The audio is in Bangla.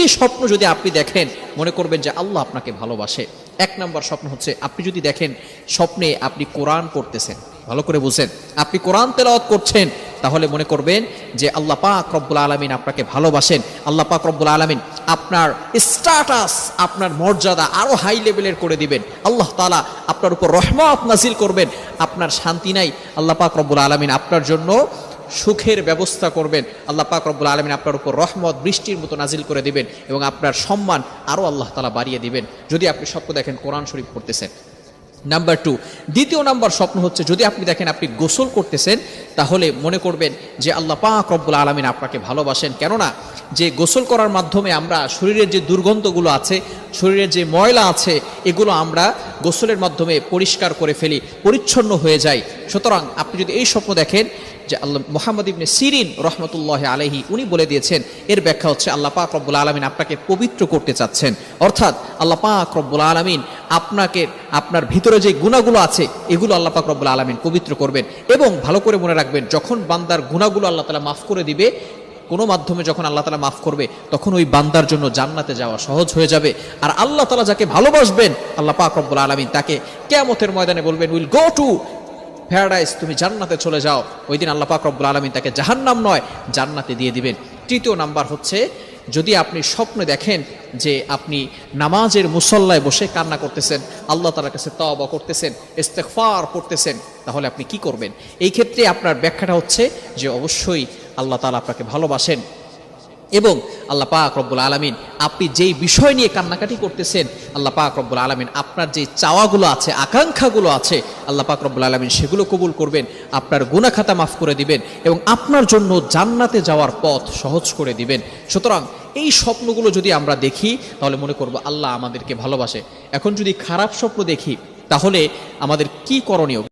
তিনটি স্বপ্ন যদি আপনি দেখেন, মনে করবেন যে আল্লাহ আপনাকে ভালোবাসে। এক নম্বর স্বপ্ন হচ্ছে, আপনি যদি দেখেন স্বপ্নে আপনি কোরআন পড়তেছেন, ভালো করে বুঝেন, আপনি কোরআন তেলাওয়াত করছেন, তাহলে মনে করবেন যে আল্লাহ পাক রব্বুল আলামিন আপনাকে ভালোবাসেন। আল্লাহ পাক রব্বুল আলামিন আপনার স্ট্যাটাস, আপনার মর্যাদা আরো হাই লেভেলের করে দিবেন। আল্লাহ তাআলা আপনার উপর রহমত নাজিল করবেন। আপনার শান্তি নাই, আল্লাহ পাক রব্বুল আলামিন আপনার জন্য সুখের ব্যবস্থা করবেন। আল্লাহ পাক রব্বুল আলামিন আপনার উপর রহমত বৃষ্টির মতো নাজিল করে দিবেন এবং আপনার সম্মান আরো আল্লাহ তাআলা বাড়িয়ে দিবেন, যদি আপনি স্বপ্ন দেখেন কোরআন শরীফ পড়তেছেন। নাম্বার 2, দ্বিতীয় নাম্বার স্বপ্ন হচ্ছে, যদি আপনি দেখেন আপনি গোসল করতেছেন, তাহলে মনে করবেন যে আল্লাহ পাক রব্বুল আলামিন আপনাকে ভালোবাসেন। কেননা যে গোসল করার মাধ্যমে আমরা শরীরের যে দুর্গন্ধগুলো আছে, শরীরের যে ময়লা আছে, এগুলো আমরা গোসলের মাধ্যমে পরিষ্কার করে ফেলি, পরিচ্ছন্ন হয়ে যায়। সুতরাং আপনি যদি এই স্বপ্ন দেখেন, যে আল্লাহ মুহাম্মদ ইবনে সিরিন রহমতুল্লাহ আলাইহি উনি বলে দিয়েছেন, এর ব্যাখ্যা হচ্ছে আল্লাহ পাক রব্বুল আলামিন আপনাকে পবিত্র করতে চাচ্ছেন। অর্থাৎ আল্লাহ পাক রব্বুল আলামিন আপনাকে, আপনার ভিতরে যে গুনাহগুলো আছে এগুলো আল্লাহ পাক রব্বুল আলামিন পবিত্র করবেন। এবং ভালো করে মনে রাখবেন, যখন বান্দার গুনাহগুলো আল্লাহ তাআলা মাফ করে দিবে, কোনো মাধ্যমে যখন আল্লাহ তাআলা মাফ করবে, তখন ওই বান্দার জন্য জান্নাতে যাওয়া সহজ হয়ে যাবে। আর আল্লাহ তাআলা যাকে ভালোবাসবেন, আল্লাহ পাক রব্বুল আলামিন তাকে কিয়ামতের ময়দানে বলবেন, উইল গো টু প্যারাডাইস, তুমি জান্নাতে চলে যাও। ওই দিন আল্লাহ পাক রব্বুল আলামিন তাকে জাহান্নাম নয়, জান্নাতে দিয়ে দিবেন। তৃতীয় নাম্বার হচ্ছে, যদি আপনি স্বপ্নে দেখেন যে আপনি নামাজের মুসল্লায় বসে কান্না করতেছেন, আল্লাহ তাআলার কাছে তওবা করতেছেন, ইস্তেগফার করতেছেন, তাহলে আপনি কি করবেন? এই ক্ষেত্রে আপনার ব্যাখ্যাটা হচ্ছে যে অবশ্যই আল্লাহ তাআলা আপনাকে ভালোবাসেন এবং আল্লাহ পাক রব্বুল আলামিন আপনি যেই বিষয় নিয়ে কান্নাকাটি করতেছেন, আল্লাহ পাক রব্বুল আলামিন আপনার যে চাওয়াগুলো আছে, আকাঙ্ক্ষাগুলো আছে, আল্লাহ পাক রব্বুল আলামিন সেগুলো কবুল করবেন, আপনার গুনাহ খাতা মাফ করে দিবেন এবং আপনার জন্য জান্নাতে যাওয়ার পথ সহজ করে দিবেন। সুতরাং এই স্বপ্নগুলো যদি আমরা দেখি, তাহলে মনে করব আল্লাহ আমাদেরকে ভালোবাসে। এখন যদি খারাপ স্বপ্ন দেখি, তাহলে আমাদের কি করণীয়?